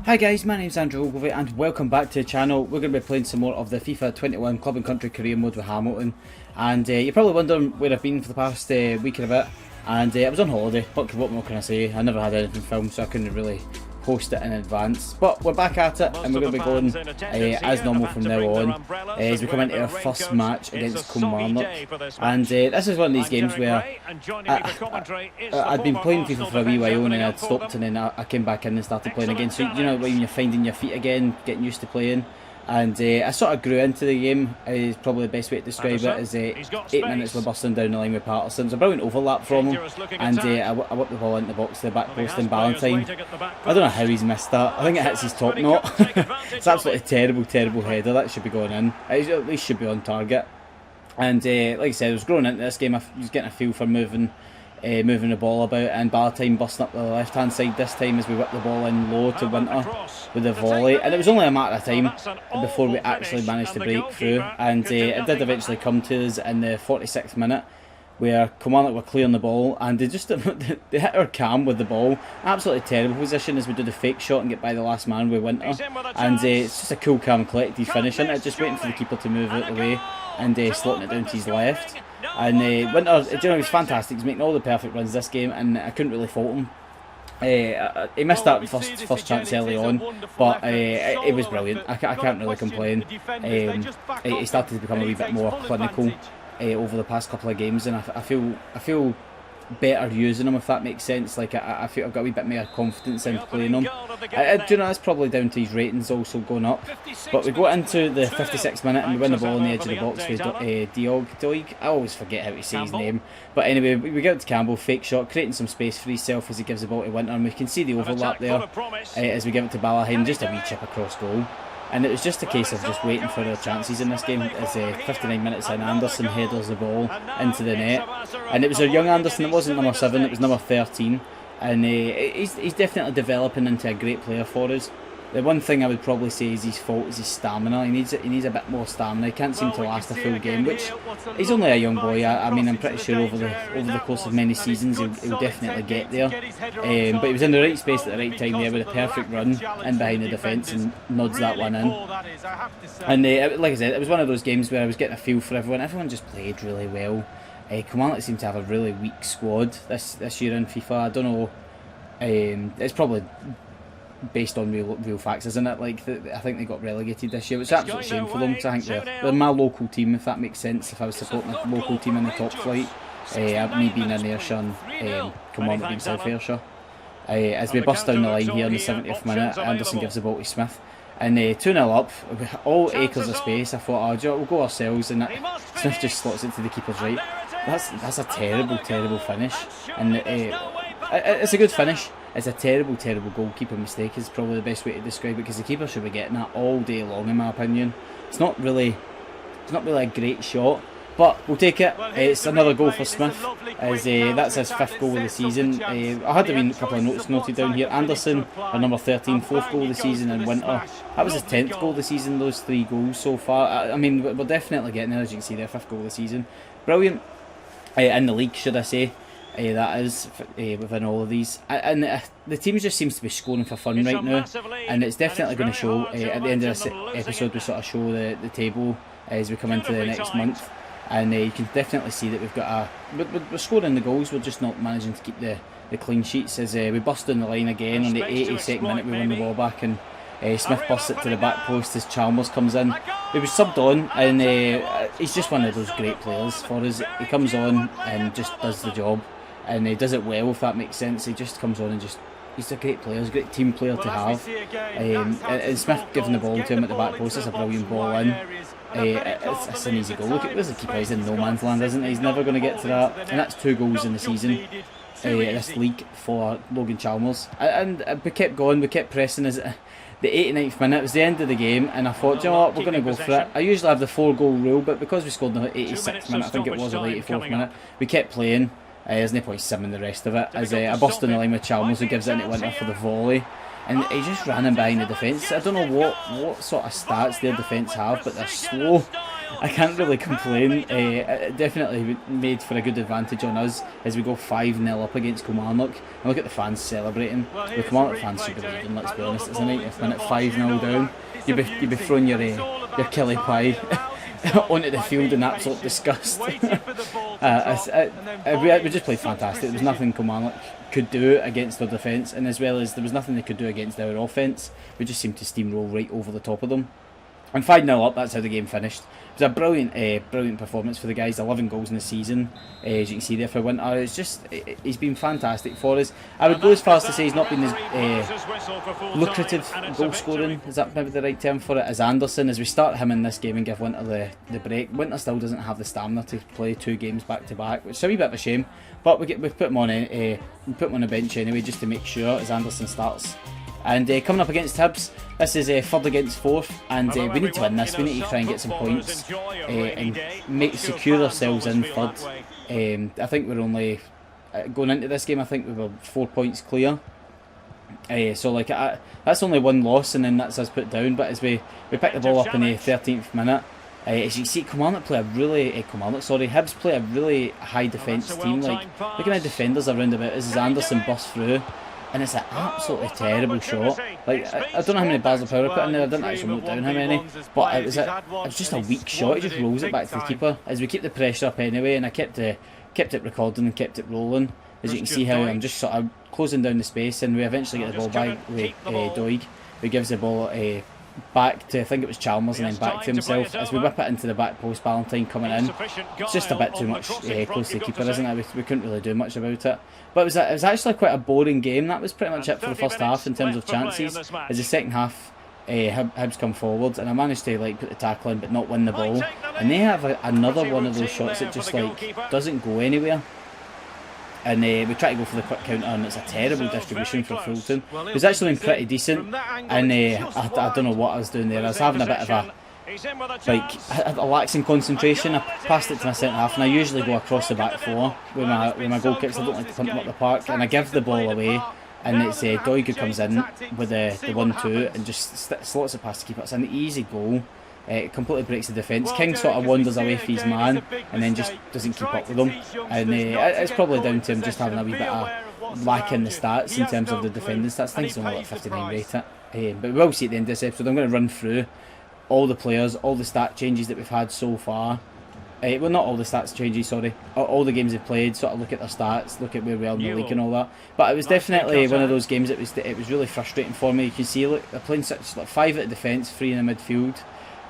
Hi guys, my name's Andrew Ogilvie and welcome back to the channel. We're going to be playing some more of the FIFA 21 Club and Country Career Mode with Hamilton. And you're probably wondering where I've been for the past week and a bit. And I was on holiday, but what more can I say? I never had anything filmed, so I couldn't really post it in advance. But we're back at it and we're going to be going as normal from now on as we come into our first match against Kilmarnock. And this is one of these games where I'd been playing FIFA for a wee while and then I'd stopped, and then I came back in and started playing again. So you know, when you're finding your feet again, getting used to playing. And I sort of grew into the game, is probably the best way to describe it, is 8 minutes we're busting down the line with Patterson. It's a brilliant overlap from him, and I whipped the ball into the box to the back post in Ballantyne. I don't know how he's missed that. I think it hits his top knot. It's absolutely terrible header. That should be going in. It at least should be on target. And like I said, I was growing into this game. I was getting a feel for moving the ball about, and Ballantyne busting up the left hand side this time as we whipped the ball in low to Winter with the volley, and it was only a matter of time before we actually managed to break through, and it did eventually come to us in the 46th minute where Kilmarnock were clearing the ball and they hit our cam with the ball. Absolutely terrible position as we do the fake shot and get by the last man with Winter, and it's just a cool calm collective finish, isn't it? Just waiting for the keeper to move out the way and slotting it down to his left. And Winter, you know, he was fantastic. He's making all the perfect runs this game, and I couldn't really fault him. He missed that first chance early on, but it was brilliant. I can't really complain. He started to become a wee bit more clinical over the past couple of games, and I feel better using him, if that makes sense. Like I feel I've got a wee bit more confidence in playing him. Do you know, that's probably down to his ratings also going up. But we go into the 56th minute and we win the ball on the edge of the box with Doig. I always forget how to say his name. But anyway, we get to Campbell, fake shot, creating some space for himself as he gives the ball to Winter, and we can see the overlap there as we give it to Balahin, just a wee chip across goal. And it was just a case of just waiting for their chances in this game. As 59 minutes in, Anderson headers the ball into the net, and it was our young Anderson. It wasn't number 7, it was number 13, and he's definitely developing into a great player for us. The one thing I would probably say is his fault is his stamina. He needs a bit more stamina. He can't seem to last a full game, which he's only a young boy. I mean, I'm pretty sure over the course of many seasons he'll definitely get there. But he was in the right space at the right time there with a perfect run in behind the defence and nods that one in. And like I said, it was one of those games where I was getting a feel for everyone. Everyone just played really well. Kilmarnock seemed to have a really weak squad this year in FIFA. I don't know. It's probably based on real facts, isn't it? Like I think they got relegated this year, which is absolutely shame for them. So I think they're my local team, if that makes sense. If I was supporting a local team in the top flight, me being in Ayrshire and Kilmarnock being South Ayrshire. As we bust down the line here in the 70th minute, Anderson gives the ball to Smith, and 2-0 up, all acres of space. I thought, oh, we'll go ourselves, and Smith just slots it to the keeper's right. That's a terrible finish, and it's a good finish. It's a terrible goalkeeper mistake is probably the best way to describe it, because the keeper should be getting that all day long, in my opinion. It's not really a great shot, but we'll take it. It's another goal for Smith, as that's his 5th goal of the season. I had a couple of notes noted down here. Anderson, our number 13, 4th goal of the season, and Winter, that was his 10th goal of the season. Those 3 goals so far. I mean, we're definitely getting there, as you can see there, 5th goal of the season. Brilliant. In the league, should I say. That is within all of these, and the team just seems to be scoring for fun right now, and it's definitely going to show at the end of this episode. We sort of show the table as we come into the next month, and you can definitely see that we're scoring the goals. We're just not managing to keep the clean sheets, as we bust down the line again on the 82nd minute. We win the ball back, and Smith busts it to the back post as Chalmers comes in. He was subbed on, and he's just one of those great players for us. He comes on and just does the job. And he does it well, if that makes sense. He just comes on and he's a great player, he's a great team player to have. And Smith giving the ball to him at the back post, it's a brilliant ball in. It's an easy goal. Look at, there's the keeper, he's in no man's land, isn't he? He's never going to get to that. And that's 2 goals in the season, this league, for Logan Chalmers. And we kept going, we kept pressing. As the 89th minute, it was the end of the game, and I thought, you know what, we're going to go for it. I usually have the 4-goal rule, but because we scored in the 86th minute, I think it was, or the 84th minute, we kept playing. There's no point simming the rest of it, as I bust on the line with Chalmers, who gives it into Winter for the volley, and he just ran in behind the defence. I don't know what sort of stats their defence have, but they're slow. I can't really complain. It definitely made for a good advantage on us as we go 5-0 up against Kilmarnock. And look at the fans celebrating. The Kilmarnock fans should be leaving, let's be honest, isn't it? If we're at 5-0 down, you'd be throwing your killie pie onto the field in absolute disgust. We just played fantastic. There was nothing Kilmarnock could do against their defence, and as well as there was nothing they could do against our offence. We just seemed to steamroll right over the top of them. And 5-0 up, that's how the game finished. It was a brilliant performance for the guys. 11 goals in the season, as you can see there for Winter. It's just, he's been fantastic for us. I would go as far as to say he's not been as lucrative goal scoring, is that maybe the right term for it, as Anderson. As we start him in this game and give Winter the break, Winter still doesn't have the stamina to play 2 games back to back, which is a wee bit of a shame. But we put him on the bench anyway, just to make sure as Anderson starts. And coming up against Hibs, this is 3rd against 4th, and we need to win this. We need to try and get some points and secure ourselves in 3rd. I think we're only going into this game, I think we were 4 points clear. So like that's only 1 loss, and then that's us put down. But as we pick the ball up in the 13th minute, as you can see, Hibs play a really high defence team. Like, look at the defenders around about us as Anderson busts through. And it's an absolutely terrible shot. Like, I don't know how many bars of power I put in there. I didn't actually note down how many. But it was just a weak shot. He just rolls it back to the keeper. As we keep the pressure up anyway, and I kept it recording and kept it rolling. As you can see how I'm just sort of closing down the space, and we eventually get the ball back with Doig, who gives the ball back to, I think it was Chalmers, and then back to himself. As we whip it into the back post, Ballantyne coming in. It's just a bit too much close to the keeper, isn't it? We couldn't really do much about it. But it was actually quite a boring game. That was pretty much it for the first half in terms of chances. As the second half, Hibs come forward, and I managed to put the tackle in but not win the ball. And they have another one of those shots that just doesn't go anywhere. And we try to go for the quick counter, and it's a terrible distribution for Fulton. It was actually been pretty decent, and I don't know what I was doing there. I was having a bit of a laxing concentration. I passed it to my centre half, and I usually go across the back 4 with my goal kicks. I don't like to punt them up the park, and I give the ball away, and it's Doig who comes in with the 1-2 and just slots it past the keeper. It's an easy goal. It completely breaks the defence. King sort of wanders away from his man and then just doesn't keep up with him. And it's probably down to him just having a wee bit of lack in the stats in terms of the defending stats. I think it's only 59 rated. But we will see at the end of this episode. I'm going to run through all the players, all the stat changes that we've had so far. Well, not all the stats changes, sorry. All the games they've played, sort of look at their stats, look at where we are in the league and all that. But it was definitely one of those games that it was really frustrating for me. You can see, look, they're playing such 5 at the defence, 3 in the midfield.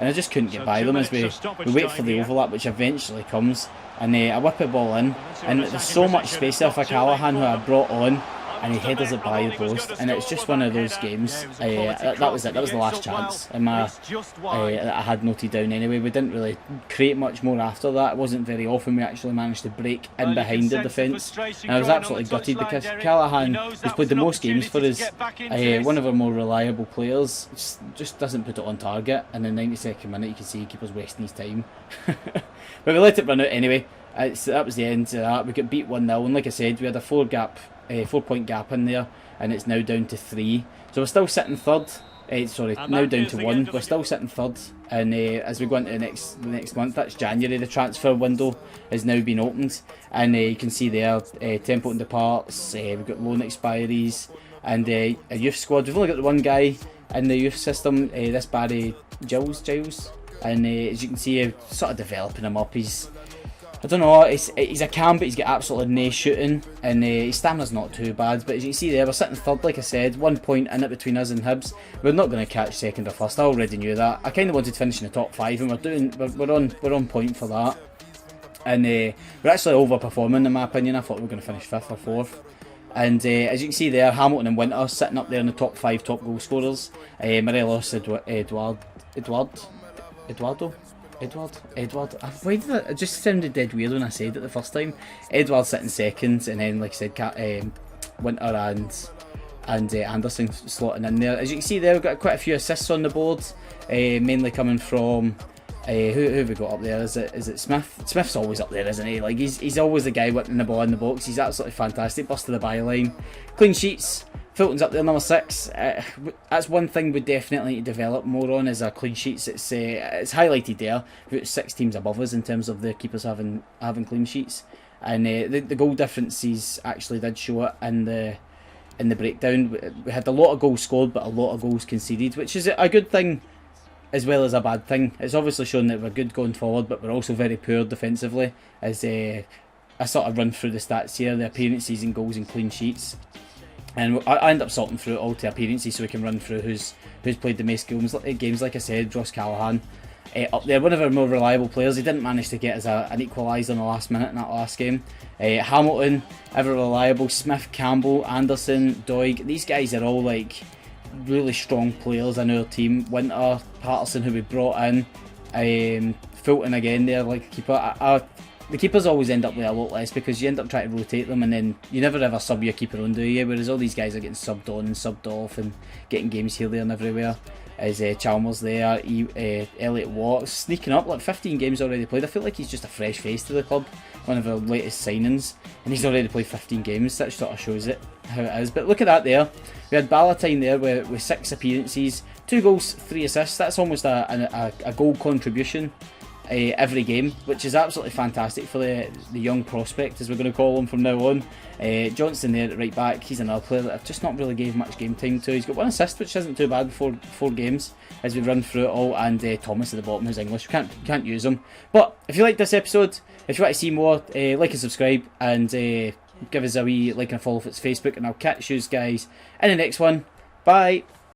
And I just couldn't get by them as we wait for the overlap, which eventually comes. And I whip the ball in, and there's so much space there for Callahan, who I brought on, and he headers it by the post. And it's just one of those games. That was it. That was the last chance in my that I had noted down anyway. We didn't really create much more after that. It wasn't very often we actually managed to break in behind the defence. And I was absolutely gutted because Callahan has played the most games for us. One of our more reliable players just doesn't put it on target. And in the 92nd minute, you can see he keeps wasting his time. But we let it run out anyway. That was the end of that. We got beat 1-0, and like I said, we had a 4-point gap in there, and it's now down to 3. So we're still sitting 3rd. Now down to 1. We're still sitting 3rd, and as we go into the next month, that's January, the transfer window has now been opened, and you can see there Templeton departs. We've got loan expiries, and a youth squad. We've only got the one guy in the youth system, this Barry Giles, and as you can see, sort of developing him up. I don't know, he's a cam, but he's got absolutely no shooting, and his stamina's not too bad. But as you can see there, we're sitting 3rd, like I said, 1 point in it between us and Hibs. We're not going to catch 2nd or 1st. I already knew that. I kind of wanted to finish in the top 5, and we're on point for that. And we're actually overperforming, in my opinion. I thought we were going to finish 5th or 4th. And as you can see there, Hamilton and Winter sitting up there in the top 5 top goal scorers. Morelos, Eduardo. Why did it just sounded dead weird when I said it the first time? Edward sitting 2nd, and then, like I said, Winter and Anderson slotting in there. As you can see there, we've got quite a few assists on the board, mainly coming from who have we got up there? Is it Smith? Smith's always up there, isn't he? Like he's always the guy whipping the ball in the box. He's absolutely fantastic. Busted the byline, clean sheets. Fulton's up there, number 6. That's one thing we definitely need to develop more on, is our clean sheets. It's highlighted there. We've got 6 teams above us in terms of the keepers having clean sheets, and the goal differences actually did show it in the breakdown. We had a lot of goals scored, but a lot of goals conceded, which is a good thing as well as a bad thing. It's obviously shown that we're good going forward, but we're also very poor defensively. As I sort of run through the stats here, the appearances and goals and clean sheets. And I end up sorting through it all to appearances so we can run through who's played the most games. Like I said, Ross Callaghan up there, one of our more reliable players. He didn't manage to get us an equaliser in the last minute in that last game. Hamilton, ever reliable. Smith, Campbell, Anderson, Doig. These guys are all like really strong players in our team. Winter, Patterson, who we brought in. Fulton again there, like a keeper. The keepers always end up with a lot less because you end up trying to rotate them, and then you never ever sub your keeper on, do you? Whereas all these guys are getting subbed on and subbed off and getting games here, there and everywhere. As Chalmers there, Elliot Watts sneaking up, like 15 games already played. I feel like he's just a fresh face to the club, one of our latest signings, and he's already played 15 games. That sort of shows it how it is. But look at that there. We had Ballantyne there with 6 appearances, 2 goals, 3 assists. That's almost a goal contribution every game, which is absolutely fantastic for the young prospect, as we're going to call him from now on. Johnson there at right back, he's another player that I've just not really gave much game time to. He's got 1 assist, which isn't too bad for 4 games as we run through it all, and Thomas at the bottom, who's English. We can't use him. But if you like this episode, if you want to see more, like and subscribe, and give us a wee like and a follow if it's Facebook, and I'll catch you guys in the next one. Bye.